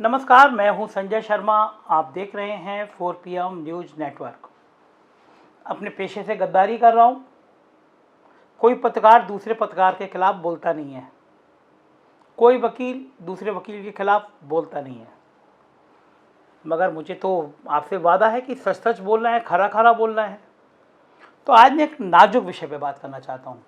नमस्कार, मैं हूं संजय शर्मा। आप देख रहे हैं 4 PM न्यूज़ नेटवर्क। अपने पेशे से गद्दारी कर रहा हूं। कोई पत्रकार दूसरे पत्रकार के खिलाफ बोलता नहीं है, कोई वकील दूसरे वकील के खिलाफ बोलता नहीं है, मगर मुझे तो आपसे वादा है कि सच सच बोलना है, खरा खरा बोलना है। तो आज मैं एक नाजुक विषय पे बात करना चाहता हूं।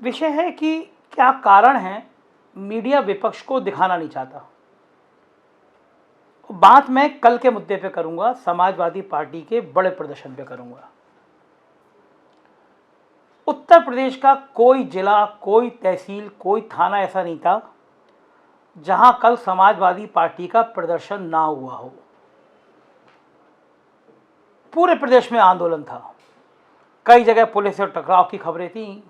विषय है कि क्या कारण है मीडिया विपक्ष को दिखाना नहीं चाहता। बात मैं कल के मुद्दे पे करूंगा, समाजवादी पार्टी के बड़े प्रदर्शन पे करूंगा। उत्तर प्रदेश का कोई जिला, कोई तहसील, कोई थाना ऐसा नहीं था जहां कल समाजवादी पार्टी का प्रदर्शन ना हुआ हो। पूरे प्रदेश में आंदोलन था। कई जगह पुलिस से टकराव की खबरें थी,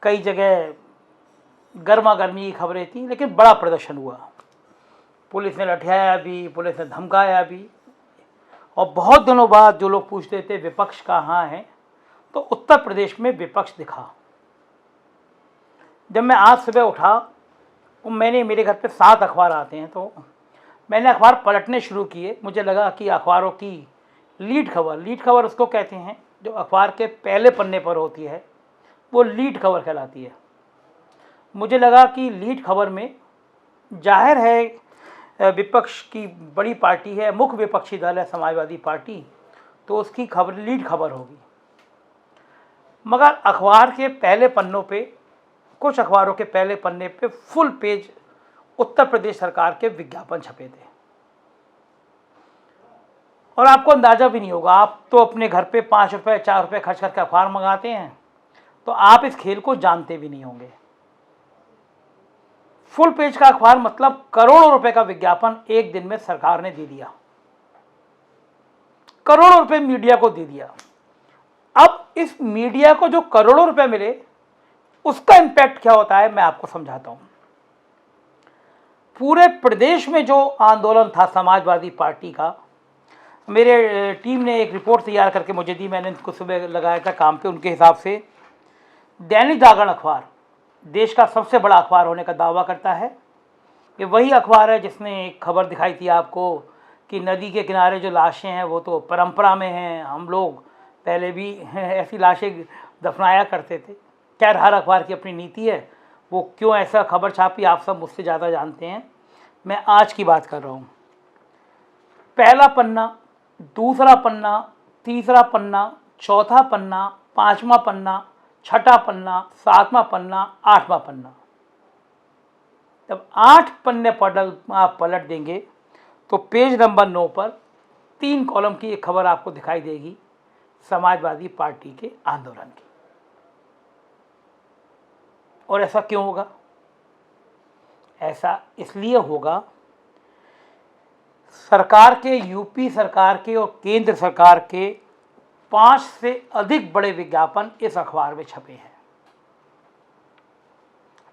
कई जगह गर्मा गर्मी की खबरें थी, लेकिन बड़ा प्रदर्शन हुआ। पुलिस ने लठियाया भी, पुलिस ने धमकाया भी। और बहुत दिनों बाद जो लोग पूछते थे विपक्ष कहाँ है, तो उत्तर प्रदेश में विपक्ष दिखा। जब मैं आज सुबह उठा तो मेरे घर पे 7 अखबार आते हैं, तो मैंने अखबार पलटने शुरू किए। मुझे लगा कि अखबारों की लीड खबर उसको कहते हैं जो अखबार के पहले पन्ने पर होती है, वो लीड खबर कहलाती है। मुझे लगा कि लीड खबर में जाहिर है विपक्ष की बड़ी पार्टी है, मुख्य विपक्षी दल है समाजवादी पार्टी, तो उसकी खबर लीड खबर होगी। मगर अखबार के पहले पन्नों पे, कुछ अखबारों के पहले पन्ने पे फुल पेज उत्तर प्रदेश सरकार के विज्ञापन छपे थे। और आपको अंदाजा भी नहीं होगा, आप तो अपने घर पे 5 रुपये 4 रुपये खर्च करके अखबार मंगाते हैं, तो आप इस खेल को जानते भी नहीं होंगे। फुल पेज का अखबार मतलब करोड़ों रुपए का विज्ञापन एक दिन में सरकार ने दे दिया, करोड़ों रुपए मीडिया को दे दिया। अब इस मीडिया को जो करोड़ों रुपए मिले, उसका इंपैक्ट क्या होता है मैं आपको समझाता हूं। पूरे प्रदेश में जो आंदोलन था समाजवादी पार्टी का, मेरे टीम ने एक रिपोर्ट तैयार करके मुझे दी, मैंने इनको सुबह लगाया था काम पे। उनके हिसाब से दैनिक जागरण अखबार देश का सबसे बड़ा अखबार होने का दावा करता है। ये वही अखबार है जिसने एक खबर दिखाई थी आपको कि नदी के किनारे जो लाशें हैं वो तो परंपरा में हैं, हम लोग पहले भी ऐसी लाशें दफनाया करते थे। खैर, हर अखबार की अपनी नीति है, वो क्यों ऐसा खबर छापी आप सब मुझसे ज़्यादा जानते हैं। मैं आज की बात कर रहा हूँ। पहला पन्ना, दूसरा पन्ना, तीसरा पन्ना, चौथा पन्ना, 5वां पन्ना, छठा पन्ना, 7वां पन्ना, 8वां पन्ना। जब 8 पन्ने आप पलट देंगे तो पेज नंबर 9 पर 3 कॉलम की एक खबर आपको दिखाई देगी समाजवादी पार्टी के आंदोलन की। और ऐसा क्यों होगा? ऐसा इसलिए होगा, सरकार के, यूपी सरकार के और केंद्र सरकार के 5 से अधिक बड़े विज्ञापन इस अखबार में छपे हैं।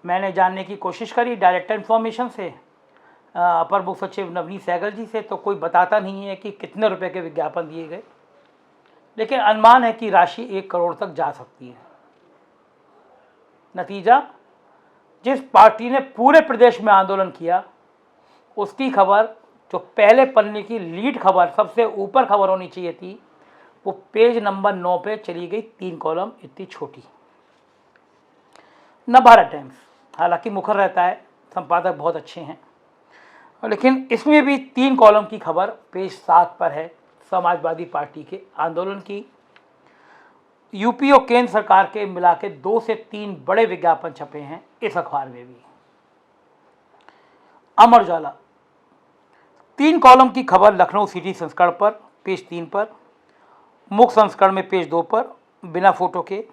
मैंने जानने की कोशिश करी डायरेक्टर इन्फॉर्मेशन से, अपर मुख्य सचिव नवनीत सहगल जी से, तो कोई बताता नहीं है कि कितने रुपए के विज्ञापन दिए गए, लेकिन अनुमान है कि राशि 1 करोड़ तक जा सकती है। नतीजा, जिस पार्टी ने पूरे प्रदेश में आंदोलन किया, उसकी खबर जो पहले पन्ने की लीड खबर, सबसे ऊपर खबर होनी चाहिए थी, वो पेज नंबर 9 पे चली गई 3 कॉलम इतनी छोटी। नवभारत टाइम्स हालांकि मुखर रहता है, संपादक बहुत अच्छे हैं, लेकिन इसमें भी 3 कॉलम की खबर पेज 7 पर है समाजवादी पार्टी के आंदोलन की। यूपी और केंद्र सरकार के मिला के 2 से 3 बड़े विज्ञापन छपे हैं इस अखबार में भी। अमर उजाला 3 कॉलम की खबर लखनऊ सिटी संस्करण पर पेज 3 पर, मुख्य संस्करण में पेज 2 पर बिना फोटो के,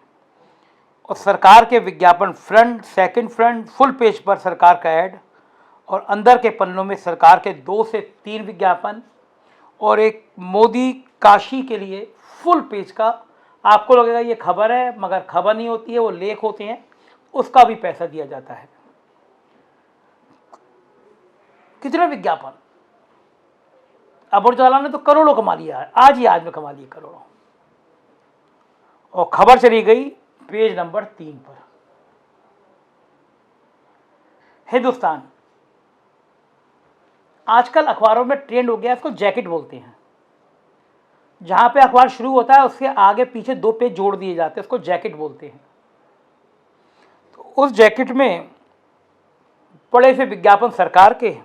और सरकार के विज्ञापन front, second front, full page पर सरकार का ऐड, और अंदर के पन्नों में सरकार के 2 से 3 विज्ञापन और एक मोदी काशी के लिए फुल पेज का। आपको लगेगा ये खबर है, मगर खबर नहीं होती है, वो लेख होते हैं, उसका भी पैसा दिया जाता है। कितने विज्ञापन! अमर उजाला ने तो करोड़ों कमा लिया है, आज में कमा लिए करोड़ों। और खबर चली गई पेज नंबर 3 पर। हिंदुस्तान आजकल अखबारों में ट्रेंड हो गया है, इसको जैकेट बोलते हैं। जहाँ पे अखबार शुरू होता है उसके आगे पीछे 2 पेज जोड़ दिए जाते हैं, उसको जैकेट बोलते हैं। तो उस जैकेट में बड़े से विज्ञापन सरकार के,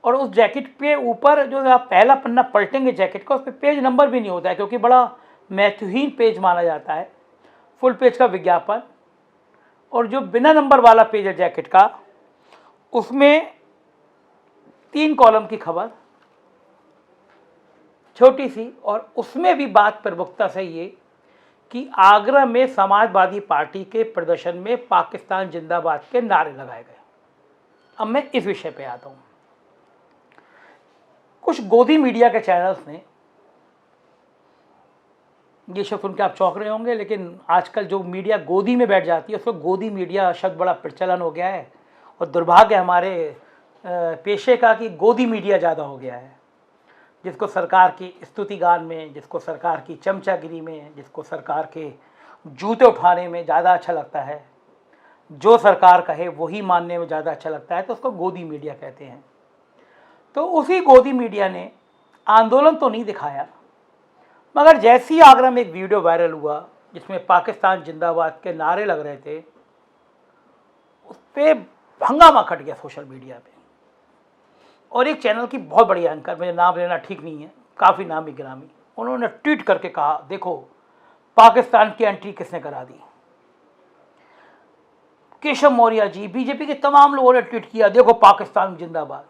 और उस जैकेट पे ऊपर जो आप पहला पन्ना पलटेंगे जैकेट का, उस पर पेज नंबर भी नहीं होता है, क्योंकि बड़ा महत्वहीन पेज माना जाता है। फुल पेज का विज्ञापन, और जो बिना नंबर वाला पेज है जैकेट का, उसमें 3 कॉलम की खबर, छोटी सी, और उसमें भी बात प्रमुखता से ये कि आगरा में समाजवादी पार्टी के प्रदर्शन में पाकिस्तान जिंदाबाद के नारे लगाए गए। अब मैं इस विषय पे आता हूँ। कुछ गोदी मीडिया के चैनल्स ने, ये शब्द सुन के आप चौंक रहे होंगे, लेकिन आजकल जो मीडिया गोदी में बैठ जाती है उसको गोदी मीडिया शब्द बड़ा प्रचलन हो गया है, और दुर्भाग्य हमारे पेशे का कि गोदी मीडिया ज़्यादा हो गया है, जिसको सरकार की स्तुति गान में, जिसको सरकार की चमचागिरी में, जिसको सरकार के जूते उठाने में ज़्यादा अच्छा लगता है, जो सरकार कहे वही मानने में ज़्यादा अच्छा लगता है, तो उसको गोदी मीडिया कहते हैं। तो उसी गोदी मीडिया ने आंदोलन तो नहीं दिखाया, मगर जैसे ही आगरा में एक वीडियो वायरल हुआ जिसमें पाकिस्तान जिंदाबाद के नारे लग रहे थे, उस पर हंगामा खट गया सोशल मीडिया पे। और एक चैनल की बहुत बड़ी एंकर, मुझे नाम लेना ठीक नहीं है, काफ़ी नामी गिरामी, उन्होंने ट्वीट करके कहा, देखो पाकिस्तान की एंट्री किसने करा दी। केशव मौर्य जी, बीजेपी के तमाम लोगों ने ट्वीट किया, देखो पाकिस्तान जिंदाबाद।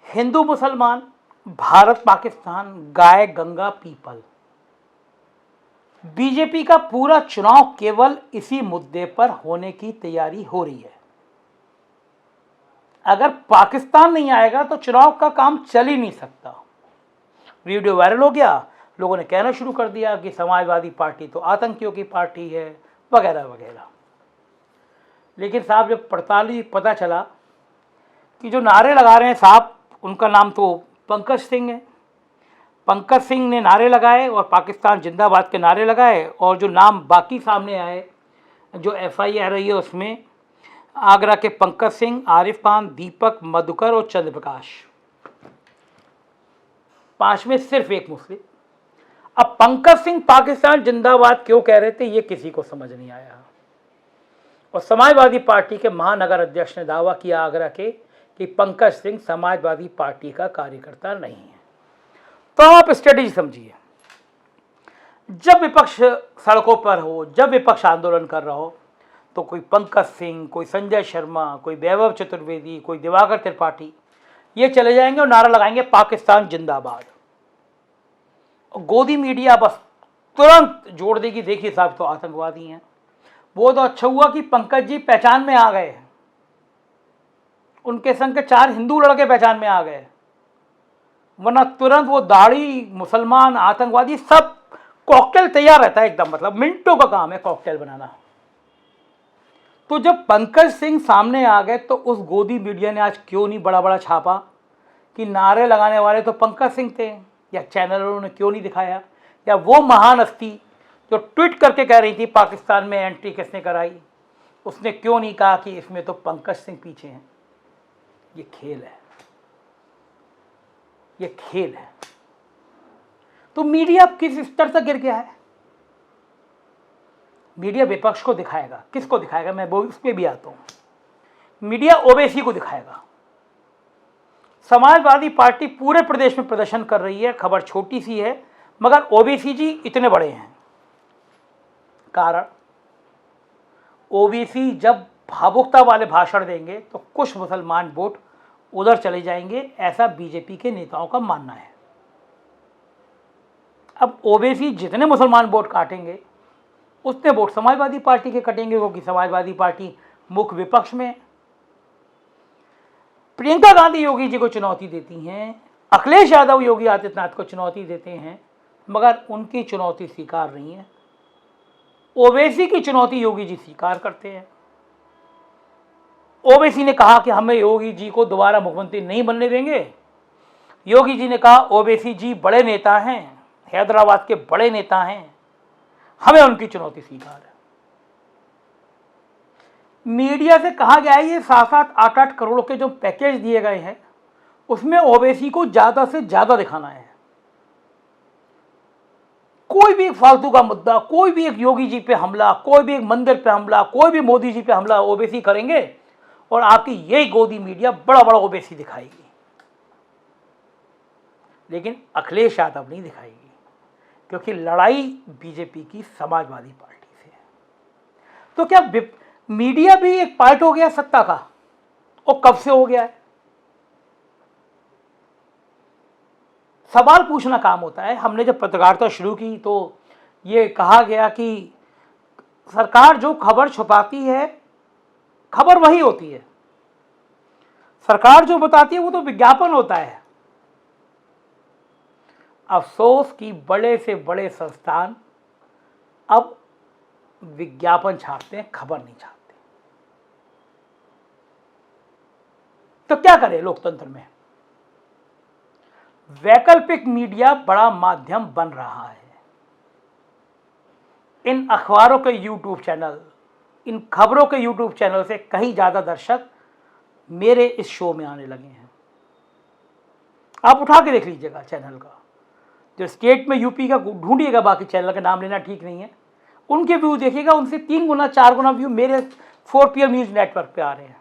हिंदू मुसलमान, भारत पाकिस्तान, गाय गंगा पीपल, बीजेपी का पूरा चुनाव केवल इसी मुद्दे पर होने की तैयारी हो रही है। अगर पाकिस्तान नहीं आएगा तो चुनाव का काम चल ही नहीं सकता। वीडियो वायरल हो गया, लोगों ने कहना शुरू कर दिया कि समाजवादी पार्टी तो आतंकियों की पार्टी है, वगैरह वगैरह। लेकिन साहब जब पड़ताल पता चला कि जो नारे लगा रहे हैं साहब, उनका नाम तो पंकज सिंह है। पंकज सिंह ने नारे लगाए और पाकिस्तान जिंदाबाद के नारे लगाए, और जो नाम बाकी सामने आए, जो FIR रही है, उसमें आगरा के पंकज सिंह, आरिफ खान, दीपक, मधुकर और चंद्रप्रकाश, 5 में सिर्फ एक मुस्लिम। अब पंकज सिंह पाकिस्तान जिंदाबाद क्यों कह रहे थे ये किसी को समझ नहीं आया, और समाजवादी पार्टी के महानगर अध्यक्ष ने दावा किया आगरा के कि पंकज सिंह समाजवादी पार्टी का कार्यकर्ता नहीं है। तो आप स्ट्रेटेजी समझिए, जब विपक्ष सड़कों पर हो, जब विपक्ष आंदोलन कर रहा हो, तो कोई पंकज सिंह, कोई संजय शर्मा, कोई वैभव चतुर्वेदी, कोई दिवाकर त्रिपाठी, ये चले जाएंगे और नारा लगाएंगे पाकिस्तान जिंदाबाद। और गोदी मीडिया बस तुरंत जोड़ देगी, देखिए साहब तो आतंकवादी हैं। वो तो अच्छा हुआ कि पंकज जी पहचान में आ गए, उनके संग के 4 हिंदू लड़के पहचान में आ गए, वरना तुरंत वो दाढ़ी, मुसलमान, आतंकवादी, सब कॉकटेल तैयार रहता है एकदम, मतलब मिनटों का काम है कॉकटेल बनाना। तो जब पंकज सिंह सामने आ गए तो उस गोदी मीडिया ने आज क्यों नहीं बड़ा बड़ा छापा कि नारे लगाने वाले तो पंकज सिंह थे, या चैनलों ने क्यों नहीं दिखाया, या वो महान हस्ती जो ट्वीट करके कह रही थी पाकिस्तान में एंट्री किसने कराई, उसने क्यों नहीं कहा कि इसमें तो पंकज सिंह पीछे हैं। ये खेल है, ये खेल है। तो मीडिया किस स्तर तक गिर गया है। मीडिया विपक्ष को दिखाएगा, किसको दिखाएगा, मैं उस पर भी आता हूं। मीडिया ओवैसी को दिखाएगा। समाजवादी पार्टी पूरे प्रदेश में प्रदर्शन कर रही है, खबर छोटी सी है, मगर ओवैसी जी इतने बड़े हैं। कारण, ओवैसी जब भावुकता वाले भाषण देंगे तो कुछ मुसलमान वोट उधर चले जाएंगे, ऐसा बीजेपी के नेताओं का मानना है। अब ओवैसी जितने मुसलमान वोट काटेंगे उतने वोट समाजवादी पार्टी के कटेंगे, क्योंकि समाजवादी पार्टी मुख्य विपक्ष में। प्रियंका गांधी योगी जी को चुनौती देती हैं, अखिलेश यादव योगी आदित्यनाथ को चुनौती देते हैं, मगर उनकी चुनौती स्वीकार नहीं है। ओवैसी की चुनौती योगी जी स्वीकार करते हैं। ओवैसी ने कहा कि हमें योगी जी को दोबारा मुख्यमंत्री नहीं बनने देंगे। योगी जी ने कहा ओवैसी जी बड़े नेता हैं, हैदराबाद के बड़े नेता हैं, हमें उनकी चुनौती स्वीकार है। मीडिया से कहा गया है ये 7-8 करोड़ के जो पैकेज दिए गए हैं उसमें ओवैसी को ज़्यादा से ज़्यादा दिखाना है। कोई भी एक फालतू का मुद्दा, कोई भी एक योगी जी पे हमला, कोई भी एक मंदिर पे हमला, कोई भी मोदी जी पे हमला ओवैसी करेंगे और आपकी यही गोदी मीडिया बड़ा बड़ा ओवैसी दिखाएगी, लेकिन अखिलेश यादव नहीं दिखाएगी, क्योंकि लड़ाई बीजेपी की समाजवादी पार्टी से है। तो क्या मीडिया भी एक पार्ट हो गया सत्ता का? और कब से हो गया है? सवाल पूछना काम होता है। हमने जब पत्रकारिता शुरू की तो ये कहा गया कि सरकार जो खबर छुपाती है, खबर वही होती है, सरकार जो बताती है वो तो विज्ञापन होता है। अफसोस कि बड़े से बड़े संस्थान अब विज्ञापन छापते हैं, खबर नहीं छापते। तो क्या करें लोकतंत्र में? वैकल्पिक मीडिया बड़ा माध्यम बन रहा है। इन अखबारों के यूट्यूब चैनल, इन खबरों के यूट्यूब चैनल से कहीं ज़्यादा दर्शक मेरे इस शो में आने लगे हैं। आप उठा के देख लीजिएगा चैनल का, जो स्टेट में यूपी का ढूंढिएगा, बाकी चैनल का नाम लेना ठीक नहीं है, उनके व्यू देखिएगा, उनसे 3 गुना 4 गुना व्यू मेरे 4 PM न्यूज़ नेटवर्क पे आ रहे हैं।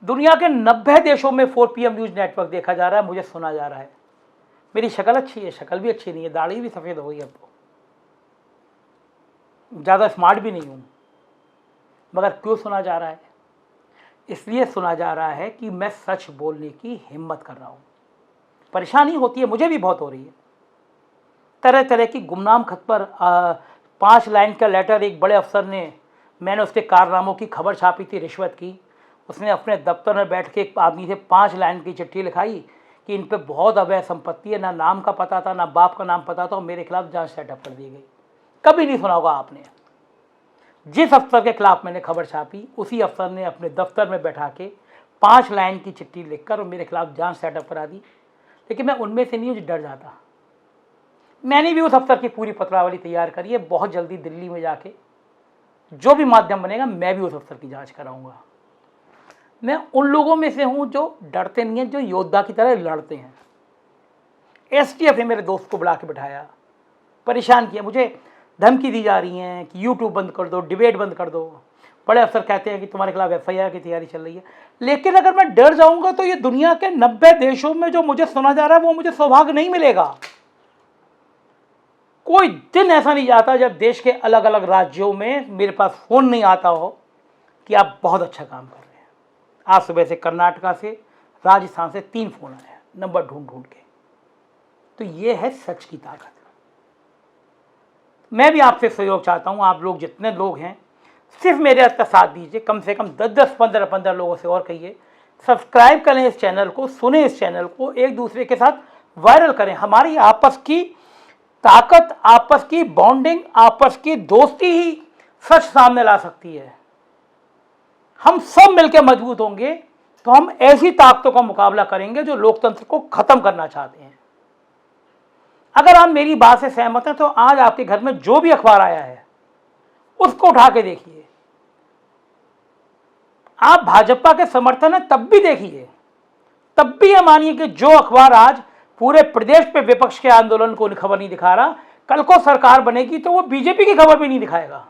दुनिया के 90 देशों में 4 PM न्यूज़ नेटवर्क देखा जा रहा है, मुझे सुना जा रहा है। मेरी शक्ल अच्छी है? शक्ल भी अच्छी नहीं है, दाढ़ी भी सफ़ेद हो गई, अब तो ज़्यादा स्मार्ट भी नहीं हूँ, मगर क्यों सुना जा रहा है? इसलिए सुना जा रहा है कि मैं सच बोलने की हिम्मत कर रहा हूँ। परेशानी होती है, मुझे भी बहुत हो रही है। तरह तरह की गुमनाम खत पर 5 लाइन का लेटर एक बड़े अफसर ने, मैंने उसके कारनामों की खबर छापी थी, रिश्वत की। उसने अपने दफ्तर में बैठ के एक आदमी से 5 लाइन की चिट्ठी लिखाई कि इन पे बहुत अवैध संपत्ति है, ना नाम का पता था, ना बाप का नाम पता था, और मेरे खिलाफ जांच सेटअप कर दी गई। कभी नहीं सुना होगा आपने। जिस अफसर के खिलाफ मैंने खबर छापी, उसी अफसर ने अपने दफ्तर में बैठा के 5 लाइन की चिट्ठी लिखकर और मेरे खिलाफ जांच सेटअप करा दी। लेकिन मैं उनमें से नहीं, डर जाता। मैंने भी उस अफसर की पूरी पत्रावली तैयार करी है। बहुत जल्दी दिल्ली में जाके जो भी माध्यम बनेगा, मैं भी उस अफसर की जांच कराऊंगा। मैं उन लोगों में से हूं जो डरते नहीं हैं, जो योद्धा की तरह लड़ते हैं। STF ने मेरे दोस्त को बुला के बिठाया, परेशान किया, मुझे धमकी दी जा रही है कि यूट्यूब बंद कर दो, डिबेट बंद कर दो। बड़े अफसर कहते हैं कि तुम्हारे खिलाफ FIR की तैयारी चल रही है। लेकिन अगर मैं डर जाऊंगा तो ये दुनिया के 90 देशों में जो मुझे सुना जा रहा है वो मुझे सौभाग्य नहीं मिलेगा। कोई दिन ऐसा नहीं जाता जब देश के अलग अलग राज्यों में मेरे पास फ़ोन नहीं आता हो कि आप बहुत अच्छा काम कर रहे हैं। आज सुबह से कर्नाटका से, राजस्थान से 3 फ़ोन आए हैं, नंबर ढूंढ ढूंढ के। तो ये है सच की ताकत। मैं भी आपसे सहयोग चाहता हूँ। आप लोग जितने लोग हैं, सिर्फ मेरे का साथ दीजिए। कम से कम 10-10, 15-15 लोगों से और कहिए, सब्सक्राइब करें इस चैनल को, सुने इस चैनल को, एक दूसरे के साथ वायरल करें। हमारी आपस की ताकत, आपस की बॉन्डिंग, आपस की दोस्ती ही सच सामने ला सकती है। हम सब मिलकर मजबूत होंगे तो हम ऐसी ताकतों का मुकाबला करेंगे जो लोकतंत्र को खत्म करना चाहते हैं। अगर आप मेरी बात से सहमत हैं तो आज आपके घर में जो भी अखबार आया है उसको उठा के देखिए। आप भाजपा के समर्थन है तब भी देखिए, तब भी ये मानिए कि जो अखबार आज पूरे प्रदेश पे विपक्ष के आंदोलन को खबर नहीं दिखा रहा, कल को सरकार बनेगी तो वो बीजेपी की खबर भी नहीं दिखाएगा।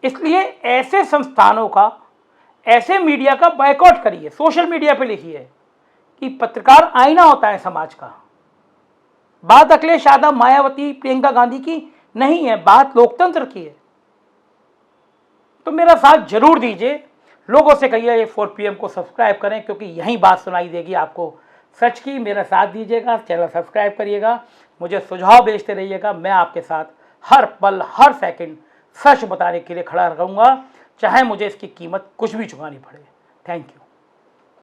इसलिए ऐसे संस्थानों का, ऐसे मीडिया का बायकॉट करिए। सोशल मीडिया पे लिखिए कि पत्रकार आईना होता है समाज का। बात अखिलेश यादव, मायावती, प्रियंका गांधी की नहीं है, बात लोकतंत्र की है। तो मेरा साथ जरूर दीजिए। लोगों से कहिए ये 4 PM को सब्सक्राइब करें, क्योंकि यही बात सुनाई देगी आपको सच की। मेरा साथ दीजिएगा, चैनल सब्सक्राइब करिएगा, मुझे सुझाव भेजते रहिएगा। मैं आपके साथ हर पल, हर सेकंड सच बताने के लिए खड़ा रहूँगा, चाहे मुझे इसकी कीमत कुछ भी चुकानी पड़े। Thank you.